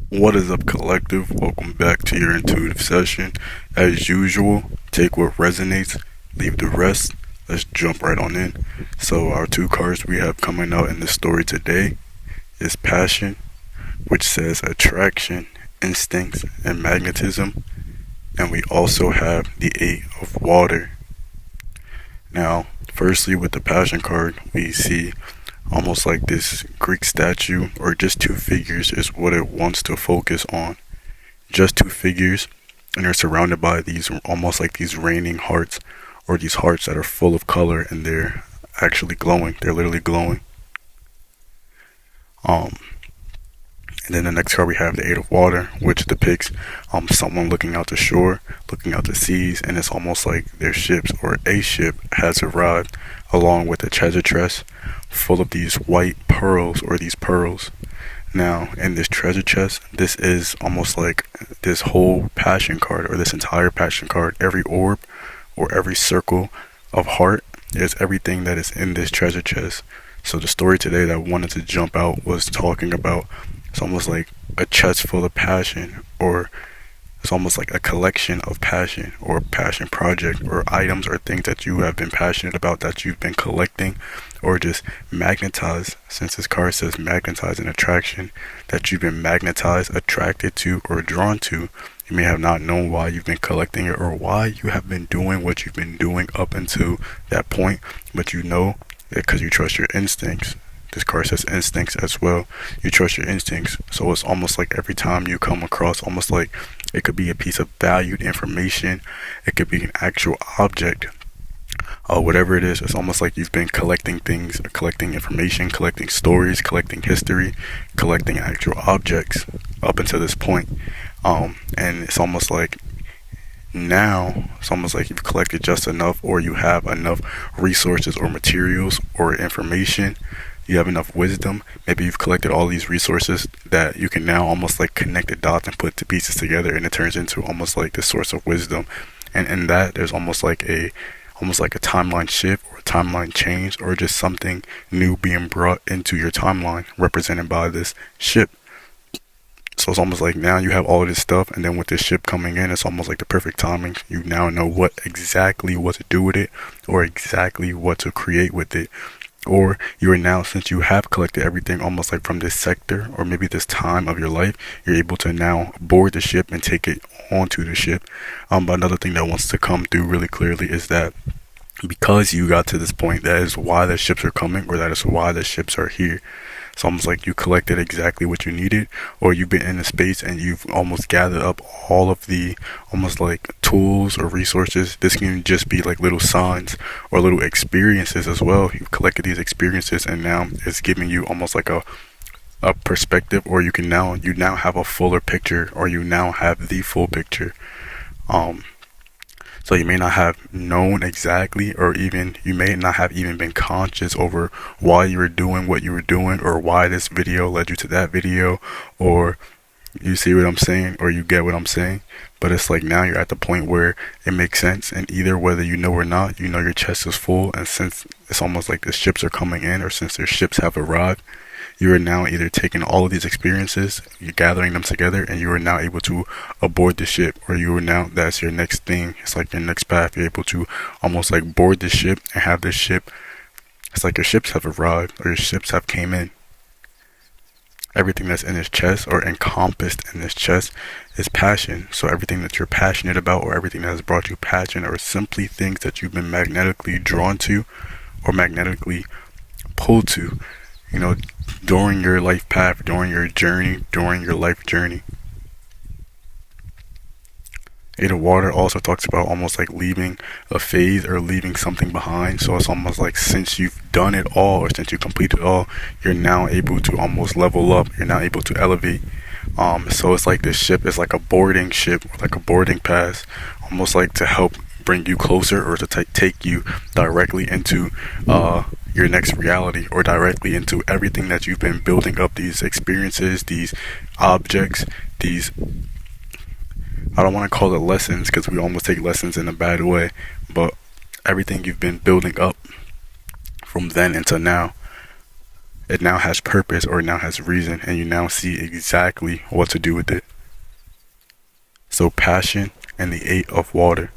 What is up, Collective? Welcome back to your intuitive session. As usual, take what resonates, leave the rest. Let's jump right on in. So, our two cards we have coming out in the story today is Passion, which says attraction, instincts, and magnetism. And we also have the Eight of Water. Now, firstly, with the Passion card, we see almost like this Greek statue, or just two figures, is what it wants to focus on. Just two figures, and they're surrounded by these almost like these raining hearts, or these hearts that are full of color, and they're actually glowing. They're literally glowing. Um, and then the next card we have the Eight of Water, which depicts someone looking out to shore, looking out to seas, and it's almost like their ships or a ship has arrived, along with a treasure chest full of these white pearls or these pearls. Now, in this treasure chest, this is almost like this whole passion card, or this entire passion card. Every orb or every circle of heart is everything that is in this treasure chest. So the story today that I wanted to jump out was talking about, it's almost like a chest full of passion, or it's almost like a collection of passion, or a passion project, or items or things that you have been passionate about, that you've been collecting, or just magnetized, since this card says magnetized and attraction, that you've been magnetized, attracted to, or drawn to. You may have not known why you've been collecting it, or why you have been doing what you've been doing up until that point, but you know that because you trust your instincts. This card says instincts as well. You trust your instincts. So it's almost like every time you come across, almost like it could be a piece of valued information, it could be an actual object, whatever it is, it's almost like you've been collecting things, collecting information, collecting stories, collecting history, collecting actual objects up until this point. And it's almost like now, it's almost like you've collected just enough, or you have enough resources or materials or information. You have enough wisdom. Maybe you've collected all these resources that you can now almost like connect the dots and put the pieces together, and it turns into almost like this source of wisdom. And in that, there's almost like a timeline shift, or a timeline change, or just something new being brought into your timeline, represented by this ship. So it's almost like now you have all of this stuff, and then with this ship coming in, it's almost like the perfect timing. You now know what to do with it, or exactly what to create with it. Or you are now, since you have collected everything almost like from this sector, or maybe this time of your life, you're able to now board the ship and take it onto the ship. But another thing that wants to come through really clearly is that because you got to this point, that is why the ships are coming, or that is why the ships are here. It's almost like you collected exactly what you needed, or you've been in a space and you've almost gathered up all of the almost like tools or resources. This can just be like little signs or little experiences as well. You've collected these experiences, and now it's giving you almost like a perspective, or you now have a fuller picture, or you now have the full picture. Um, so you may not have known exactly, or even you may not have even been conscious over why you were doing what you were doing, or why this video led you to that video, or you see what I'm saying, or you get what I'm saying. But it's like now you're at the point where it makes sense, and either whether you know or not, you know your chest is full, and since it's almost like the ships are coming in, or since their ships have arrived, you are now either taking all of these experiences, you're gathering them together, and you are now able to aboard the ship, or you are now, that's your next thing. It's like your next path. You're able to almost like board the ship and have this ship. It's like your ships have arrived, or your ships have came in. Everything that's in this chest, or encompassed in this chest, is passion. So everything that you're passionate about, or everything that has brought you passion, or simply things that you've been magnetically drawn to, or magnetically pulled to, you know, during your life path, during your journey, during your life journey. Eight of Water also talks about almost like leaving a phase, or leaving something behind. So it's almost like since you've done it all, or since you completed it all, you're now able to almost level up. You're now able to elevate. So it's like this ship is like a boarding ship, or like a boarding pass, almost like to help bring you closer, or to take you directly into your next reality, or directly into everything that you've been building up, these experiences, these objects, these, I don't want to call it lessons, because we almost take lessons in a bad way, but everything you've been building up from then until now. it now has purpose, or it now has reason, and you now see exactly what to do with it. So passion and the 8 of water